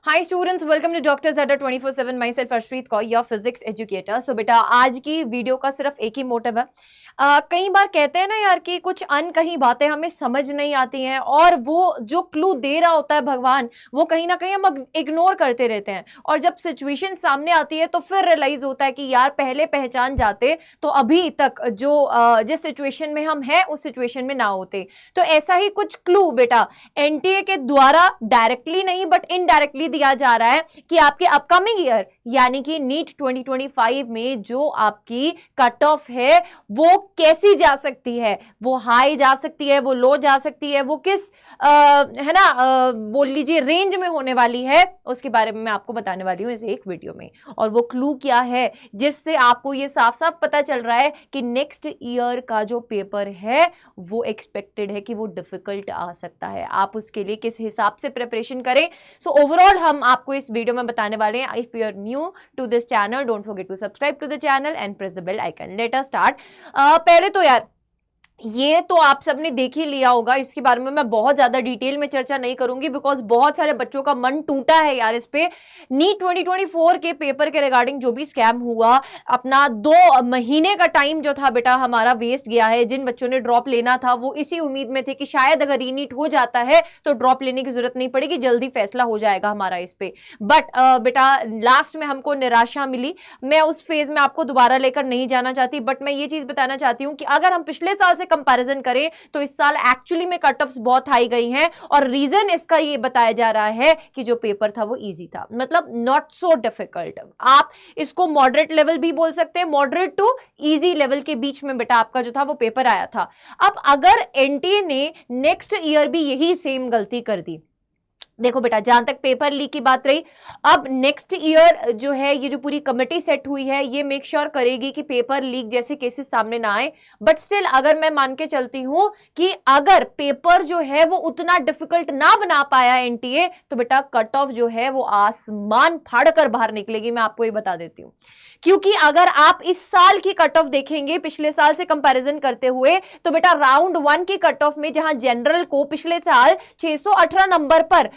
Hi students, welcome to doctor ज़ाडा 24/7। Myself Arshpreet Kaur, your physics educator. So बेटा, आज की वीडियो का सिर्फ एक ही मोटिव है। कई बार कहते हैं ना यार कि कुछ अनकही बातें हमें समझ नहीं आती हैं और वो जो क्लू दे रहा होता है भगवान, वो कहीं ना कहीं हम इग्नोर करते रहते हैं। और जब सिचुएशन सामने आती है तो फिर रियलाइज होता है कि यार पहले पहचान जाते तो अभी तक जो जिस सिचुएशन में हम हैं उस सिचुएशन में ना होते। तो ऐसा ही कुछ क्लू बेटा एनटीए के द्वारा डायरेक्टली नहीं बट इनडायरेक्टली दिया जा रहा है कि आपके अपकमिंग ईयर यानी कि नीट 2025 में जो आपकी कट ऑफ है वो कैसी जा सकती है। वो हाई जा सकती है, वो लो जा सकती है, वो किस है ना बोल लीजिए रेंज में होने वाली है, उसके बारे में मैं आपको बताने वाली हूं इस एक वीडियो में। और वो क्लू क्या है जिससे आपको ये साफ साफ पता चल रहा है कि नेक्स्ट ईयर का जो पेपर है वो एक्सपेक्टेड है कि वो डिफिकल्ट आ सकता है। आप उसके लिए किस हिसाब से प्रिपरेशन करें। सो ओवरऑल हम आपको इस वीडियो में बताने वाले हैं। If you are new to this channel, don't forget to subscribe to the channel and press the bell icon. Let us start. पहले तो यार ये तो आप सबने देख ही लिया होगा, इसके बारे में मैं बहुत ज्यादा डिटेल में चर्चा नहीं करूंगी बिकॉज बहुत सारे बच्चों का मन टूटा है यार इस पे। नीट 2024 के पेपर के रिगार्डिंग जो भी स्कैम हुआ, अपना 2 महीने का टाइम जो था बेटा हमारा वेस्ट गया है। जिन बच्चों ने ड्रॉप लेना था वो इसी उम्मीद में थे कि शायद अगर रीनीट हो जाता है तो ड्रॉप लेने की जरूरत नहीं पड़ेगी, जल्दी फैसला हो जाएगा हमारा इस पे। बट बेटा लास्ट में हमको निराशा मिली। मैं उस फेज में आपको दोबारा लेकर नहीं जाना चाहती, बट मैं ये चीज बताना चाहती हूँ कि अगर हम पिछले साल से कंपैरिजन करें तो इस साल एक्चुअली में कट ऑफ्स बहुत हाई गई हैं और रीजन इसका ये बताया जा रहा है कि जो पेपर था वो इजी था, मतलब नॉट सो डिफिकल्ट। आप इसको मॉडरेट लेवल भी बोल सकते हैं, मॉडरेट टू इजी लेवल के बीच में बेटा आपका जो था वो पेपर आया था। अब अगर एनटीए ने नेक्स्ट ईयर भी यही सेम गलती कर दी, देखो बेटा जहां तक पेपर लीक की बात रही, अब नेक्स्ट ईयर जो है ये जो पूरी कमेटी सेट हुई है ये मेक श्योर करेगी कि पेपर लीक जैसे केसेस सामने ना आए। बट स्टिल अगर मैं मान के चलती हूं कि अगर पेपर जो है वो उतना डिफिकल्ट ना बना पाया एनटीए तो बेटा कट ऑफ जो है वो आसमान फाड़कर बाहर निकलेगी। मैं आपको ये बता देती हूं, क्योंकि अगर आप इस साल की कट ऑफ देखेंगे पिछले साल से कंपैरिजन करते हुए तो बेटा राउंड 1 की कट ऑफ में जहां जनरल को पिछले साल 618 नंबर पर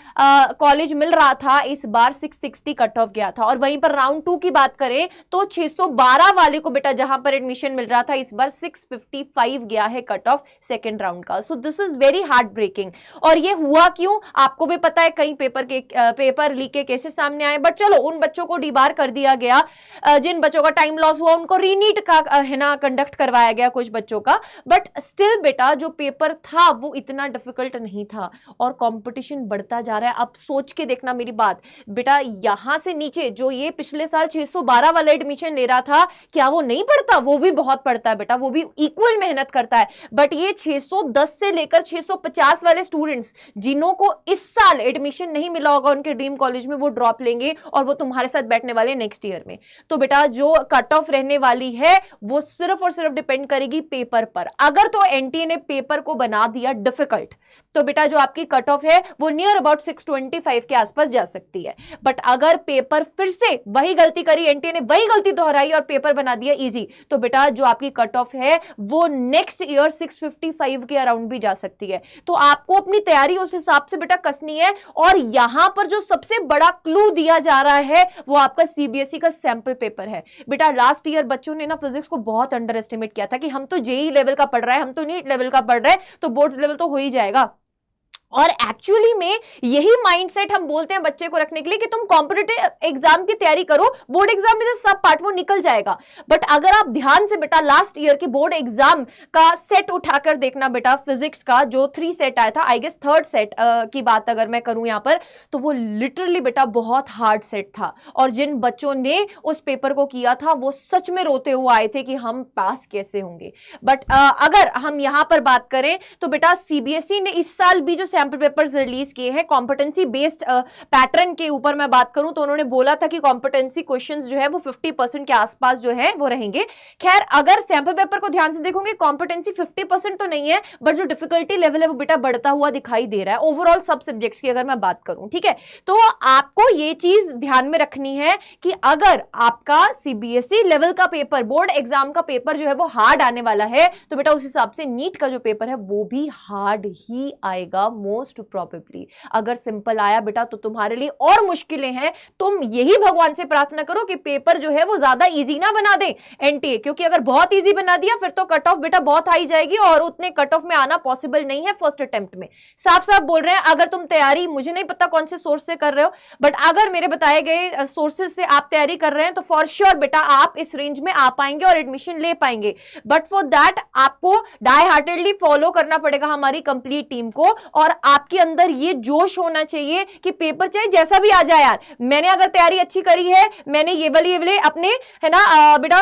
कॉलेज मिल रहा था, इस बार 660 कट ऑफ गया था। और वहीं पर राउंड 2 की बात करें तो 612 वाले को बेटा जहां पर एडमिशन मिल रहा था इस बार 655 गया है कट ऑफ सेकेंड राउंड का। So this is very heart breaking. और ये हुआ क्यों आपको भी पता है, कई पेपर लीक के केसेस सामने आए, बट चलो उन बच्चों को डिबार कर दिया गया। जिन बच्चों का टाइम लॉस हुआ उनको रीनीट का है ना कंडक्ट करवाया गया कुछ बच्चों का। बट स्टिल बेटा जो पेपर था वो इतना डिफिकल्ट नहीं था और कंपटीशन बढ़ता जा रहा है। अब सोच के देखना मेरी बात बेटा, यहां से नीचे जो ये पिछले साल 612 वाला एडमिशन ले रहा था क्या वो नहीं पढ़ता? वो भी बहुत पढ़ता है बेटा, वो भी इक्वल मेहनत करता है। बट ये 610 से लेकर 650 वाले स्टूडेंट्स जिन्हों को इस साल एडमिशन नहीं मिला होगा उनके ड्रीम कॉलेज में, वो ड्रॉप लेंगे और वो तुम्हारे साथ बैठने वाले नेक्स्ट ईयर में। तो बेटा जो कट ऑफ रहने वाली है वो सिर्फ और सिर्फ डिपेंड करेगी पेपर पर। अगर तो एनटीए ने पेपर को बना दिया डिफिकल्ट तो बेटा जो आपकी कट ऑफ है वो नियर अबाउट 625 के आसपास जा सकती है। बट अगर पेपर फिर से वही गलती करी, एनटीए ने वही गलती दोहराई और पेपर बना दिया इजी, तो बेटा जो आपकी कट ऑफ है वो नेक्स्ट ईयर 655 के अराउंड भी जा सकती है। तो आपको अपनी तैयारी उस हिसाब से बेटा कसनी है। और यहां पर जो सबसे बड़ा क्लू दिया जा रहा है वो आपका सीबीएसई का सैंपल पेपर है। बेटा लास्ट ईयर बच्चों ने ना फिजिक्स को बहुत अंडर एस्टिमेट किया था कि हम तो जेई लेवल का पढ़ रहा है, हम तो नीट लेवल का पढ़ रहे हैं, तो बोर्ड्स लेवल तो हो ही जाएगा। और एक्चुअली में यही माइंडसेट हम बोलते हैं बच्चे को रखने के लिए कि तुम कॉम्पिटिटिव एग्जाम की तैयारी करो, बोर्ड एग्जाम में जो सब पार्ट वो निकल जाएगा। बट अगर आप ध्यान से बेटा लास्ट ईयर के बोर्ड एग्जाम का सेट उठाकर देखना बेटा, फिजिक्स का जो 3 सेट आया था, आई गेस 3rd सेट की बात अगर मैं करूं यहां पर, तो वो लिटरली बेटा बहुत हार्ड सेट था। और जिन बच्चों ने उस पेपर को किया था वो सच में रोते हुए आए थे कि हम पास कैसे होंगे। बट अगर हम यहां पर बात करें तो बेटा सीबीएसई ने इस साल भी जो सैंपल पेपर्स रिलीज किए हैं कॉम्पिटेंसी बेस्ड पैटर्न के ऊपर मैं बात करूं तो उन्होंने बोला था कि कॉम्पिटेंसी क्वेश्चंस जो है वो 50% के आसपास जो है वो रहेंगे। खैर अगर सैंपल पेपर को ध्यान से देखोगे कॉम्पिटेंसी 50% तो नहीं है, बट जो डिफिकल्टी लेवल है वो बेटा बढ़ता हुआ दिखाई दे रहा है ओवरऑल सब सब्जेक्ट्स की अगर मैं बात करूं। ठीक है, तो आपको ये चीज ध्यान में रखनी है कि अगर आपका सीबीएसई लेवल का पेपर, बोर्ड एग्जाम का पेपर जो है वो हार्ड आने वाला है तो बेटा उस हिसाब से नीट का जो पेपर है वो भी हार्ड ही आएगा मोस्ट प्रोबेबली अगर सिंपल आया बेटा तो तुम्हारे लिए और मुश्किलें हैं, तुम यही भगवान से प्रार्थना करो कि पेपर जो है वो ज्यादा इजी ना बना दे एनटीए, क्योंकि अगर बहुत इजी बना दिया फिर तो कट ऑफ बेटा बहुत हाई जाएगी और उतने कट ऑफ में आना पॉसिबल नहीं है फर्स्ट अटेम्प्ट में। साफ साफ बोल रहे हैं, अगर तुम तैयारी, मुझे नहीं पता कौन से सोर्स से कर रहे हो, बट अगर मेरे बताए गए सोर्सेज से आप तैयारी कर रहे हैं तो फॉर श्योर बेटा आप इस रेंज में आ पाएंगे और एडमिशन ले पाएंगे। बट फॉर दैट आपको डाई हार्टेडली फॉलो करना पड़ेगा हमारी कंप्लीट टीम को, और आपके अंदर ये जोश होना चाहिए कि पेपर चाहे जैसा भी आ जाए यार, मैंने अगर तैयारी अच्छी करी है, मैंने ये वाले अपने है ना बेटा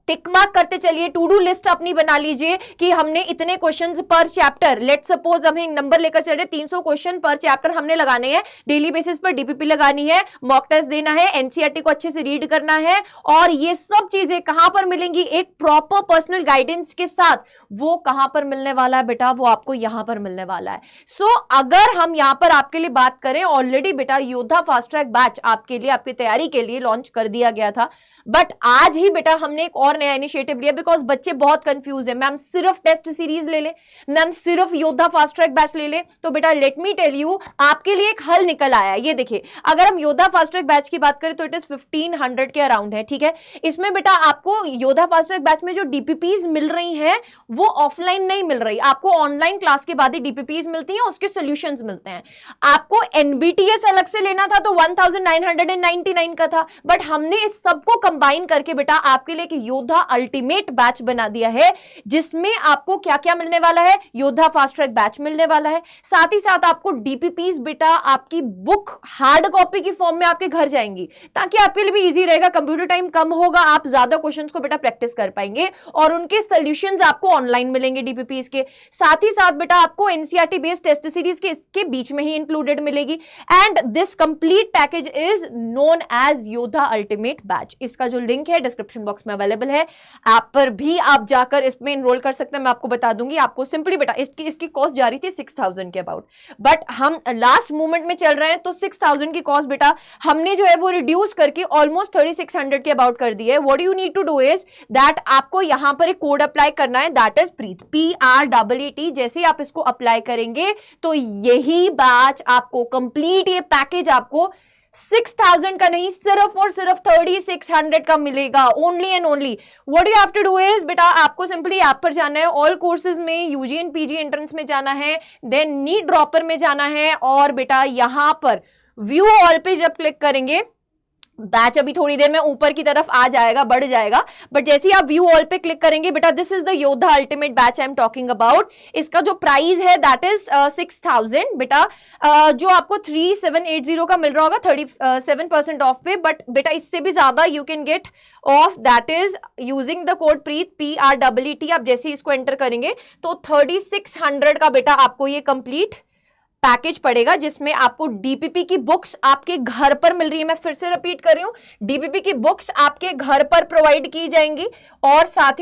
टिक मार्क करते चलिए, टू डू लिस्ट अपनी बना लीजिए कि हमने इतने क्वेश्चंस पर चैप्टर, लेट सपोज हम एक नंबर लेकर चल रहे 300 क्वेश्चन पर चैप्टर हमने लगाने हैं, डेली बेसिस पर डीपीपी लगानी है, मॉक टेस्ट देना है, एनसीईआरटी को अच्छे से रीड करना है, और ये सब चीजें कहां पर मिलेंगी, एक प्रॉपर पर्सनल गाइडेंस के साथ। वो कहां पर मिलने वाला है बेटा, वो आपको यहां पर मिलने वाला है। सो अगर हम यहां पर आपके लिए बात करें, ऑलरेडी बेटा योद्धा फास्ट ट्रैक बैच आपके लिए, आपकी तैयारी के लिए लॉन्च कर दिया गया था, बट आज ही बेटा हमने एक और नया इनिशिएटिव लिया, बिकॉज बच्चे बहुत कंफ्यूज है, मैम सिर्फ टेस्ट सीरीज ले ले, मैम सिर्फ योद्धा फास्ट ट्रैक बैच ले ले, तो बेटा लेट मी टेल यू, आपके लिए एक हल निकल आया है। ये देखिए, अगर हम योद्धा फास्ट ट्रैक बैच की बात करें तो इट इज 1500 के अराउंड है, ठीक है। इसमें बेटा आपको योद्धा फास्ट ट्रैक बैच में जो डीपीपीज मिल रही हैं वो ऑफलाइन नहीं मिल रही, आपको ऑनलाइन क्लास के बाद ही डीपीपीज मिलती हैं, उसके सॉल्यूशंस मिलते हैं। आपको एनबीटीएस अलग से लेना था तो 1999 का था, बट हमने इस सबको कंबाइन करके बेटा आपके लिए एक योद्धा अल्टीमेट बैच बना दिया है, जिसमें आपको क्या क्या मिलने वाला है, योद्धा फास्ट ट्रैक बैच मिलने वाला है, साथ ही साथ आपको डीपीपीज बेटा आपकी बुक हार्ड कॉपी की फॉर्म में आपके घर जाएंगी, ताकि आपके लिए भी इजी रहेगा, कंप्यूटर टाइम कम होगा, आप ज्यादा क्वेश्चंस को बेटा प्रैक्टिस कर पाएंगे, और उनके सॉल्यूशंस आपको ऑनलाइन मिलेंगे डीपीपीज के। साथ ही साथ बेटा आपको एनसीईआरटी बेस्ड टेस्ट सीरीज के इसके बीच में ही इंक्लूडेड मिलेगी, and this complete package is known as Yoddha ultimate batch. इसका जो लिंक है डिस्क्रिप्शन बॉक्स में अवेलेबल है, ऐप पर भी आप जाकर इसमें एनरोल कर सकते हैं, मैं आपको बता दूंगी। आपको सिंपली बेटा इसकी कॉस्ट जा रही थी 6000 के अबाउट, बट हम लास्ट मोमेंट में चल रहे हैं तो 6000 की कॉस्ट बेटा हमने जो है वो रिड्यूस करके ऑलमोस्ट 3600 के अबाउट कर दी है। What you need to do is that आपको यहां पर एक कोड अप्लाई करना है, दैट इज प्रीत, PREET। जैसे आप इसको अप्लाई करेंगे तो यही बैच आपको कंप्लीट, ये पैकेज आपको 6000 का नहीं, सिर्फ और सिर्फ 3600 का मिलेगा, only and only. What you have to do is बेटा आपको सिंपली ऐप पर जाना है, ऑल कोर्सेज में यूजी एंड पीजी एंट्रेंस में जाना है, देन नीट ड्रॉपर में जाना है, और बेटा यहां पर व्यू ऑल पे जब क्लिक करेंगे, बैच अभी थोड़ी देर में ऊपर की तरफ आ जाएगा, बढ़ जाएगा, बट जैसे ही आप व्यू ऑल पे क्लिक करेंगे बेटा, दिस इज द योद्धा ultimate batch I am talking about. इसका जो प्राइस है दैट इज 6000 बेटा, जो आपको 3780 का मिल रहा होगा 37% ऑफ पे, बट बेटा इससे भी ज्यादा you can get of, that is using the code Preet, PREET। आप जैसे ही इसको एंटर करेंगे तो 3600 का बेटा आपको ये कंप्लीट पैकेज पड़ेगा, जिसमें आपको डीपीपी की बुक्स आपके घर पर मिल रही है। मैं फिर से रिपीट कर रही हूं, डीपीपी की बुक्स आपके घर पर प्रोवाइड की जाएंगी, और साथ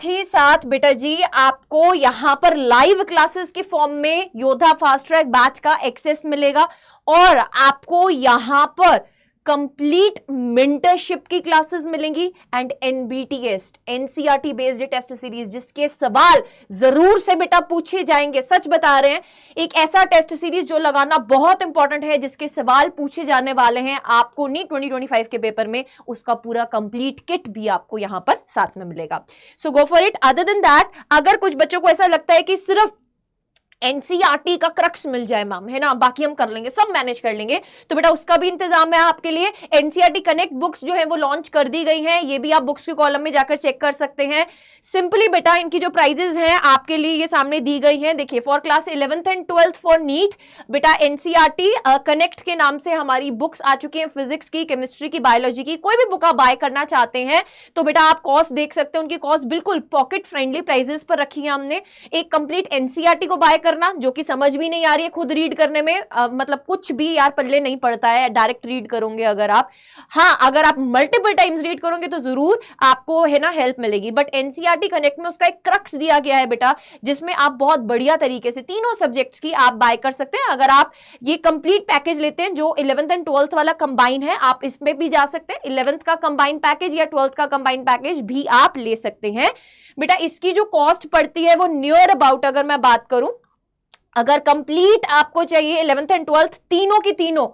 ही साथ बेटा जी आपको यहां पर लाइव क्लासेस के फॉर्म में योद्धा फास्ट ट्रैक बैच का एक्सेस मिलेगा, और आपको यहां पर कंप्लीट मेंटरशिप की क्लासेस मिलेंगी, and NBTS NCERT based test series, जिसके सवाल जरूर से बेटा पूछे जाएंगे। सच बता रहे हैं, एक ऐसा टेस्ट सीरीज जो लगाना बहुत इंपॉर्टेंट है, जिसके सवाल पूछे जाने वाले हैं आपको नीट 2025 के पेपर में, उसका पूरा कंप्लीट किट भी आपको यहां पर साथ में मिलेगा। So go for it. Other than that, अगर कुछ बच्चों को ऐसा लगता है कि सिर्फ एनसीईआरटी का क्रक्स मिल जाए मैम, है ना, बाकी हम कर लेंगे, सब मैनेज कर लेंगे, तो बेटा उसका भी इंतजाम है आपके लिए। एनसीईआरटी कनेक्ट बुक्स जो है वो लॉन्च कर दी गई हैं, ये भी आप बुक्स के कॉलम में जाकर चेक कर सकते हैं। सिंपली बेटा इनकी जो प्राइजेस हैं आपके लिए ये सामने दी गई हैं, देखिए for class 11th and 12th for NEET बेटा एनसीईआरटी कनेक्ट के नाम से हमारी बुक्स आ चुकी हैं, फिजिक्स की, केमिस्ट्री की, बायोलॉजी की। कोई भी बुक आप बाय करना चाहते हैं तो बेटा आप कॉस्ट देख सकते हैं, उनकी कॉस्ट बिल्कुल पॉकेट फ्रेंडली प्राइजेस पर रखी है हमने। एक कंप्लीट एनसीईआरटी को बाय करना जो कि समझ भी नहीं आ रही है खुद रीड करने में, मतलब कुछ भी यार पल्ले नहीं पड़ता है डायरेक्ट रीड करोगे अगर आप, हाँ अगर आप मल्टीपल टाइम्स रीड करोगे तो जरूर आपको है ना हेल्प मिलेगी। बट एनसीईआरटी कनेक्ट में उसका एक क्रक्स दिया गया है बेटा, जिसमें आप बहुत बढ़िया तरीके से तीनों सब्जेक्ट्स की आप बाय कर सकते हैं। अगर आप ये कंप्लीट पैकेज लेते हैं जो 11th एंड 12th वाला कंबाइन है, आप इसमें भी जा सकते हैं, 11th का कंबाइन पैकेज या 12th का कंबाइन पैकेज भी आप ले सकते हैं। बेटा इसकी जो कॉस्ट पड़ती है वो नियर अबाउट, अगर मैं बात करूं अगर कंप्लीट आपको चाहिए 11th एंड 12th तीनों की तीनों,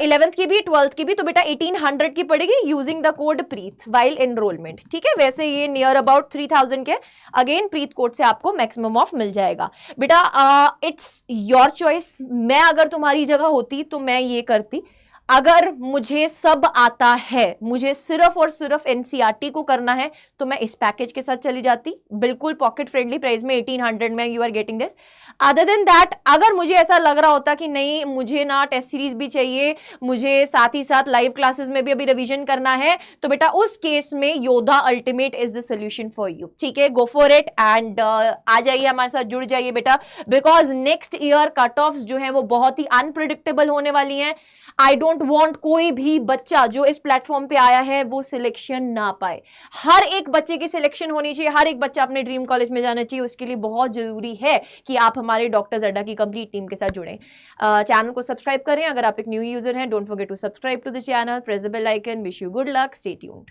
11th की भी 12th की भी, तो बेटा 1800 की पड़ेगी using the code Preet while enrolment. ठीक है, वैसे ये नियर अबाउट 3000 के, अगेन प्रीत कोड से आपको मैक्सिमम ऑफ मिल जाएगा। बेटा इट्स योर चॉइस, मैं अगर तुम्हारी जगह होती तो मैं ये करती। अगर मुझे सब आता है, मुझे सिर्फ और सिर्फ एनसीईआरटी को करना है, तो मैं इस पैकेज के साथ चली जाती, बिल्कुल पॉकेट फ्रेंडली प्राइस में 1800 में you are getting this. Other than that, अगर मुझे ऐसा लग रहा होता कि नहीं मुझे ना टेस्ट सीरीज भी चाहिए, मुझे साथ ही साथ लाइव क्लासेस में भी अभी रिवीजन करना है, तो बेटा उस केस में योद्धा ultimate is the solution for you. ठीक है, गो फॉर इट एंड आ जाइए हमारे साथ, जुड़ जाइए बेटा, because next year cut offs जो है वो बहुत ही अनप्रिडिक्टेबल होने वाली हैं। आई डोंट वांट कोई भी बच्चा जो इस प्लेटफॉर्म पे आया है वो सिलेक्शन ना पाए। हर एक बच्चे की सिलेक्शन होनी चाहिए, हर एक बच्चा अपने ड्रीम कॉलेज में जाना चाहिए। उसके लिए बहुत जरूरी है कि आप हमारे डॉक्टर अड्डा की कंप्लीट टीम के साथ जुड़ें। चैनल को सब्सक्राइब करें, अगर आप एक न्यू यूजर हैं don't forget to subscribe to the channel, press the bell icon. Wish you good luck, stay tuned.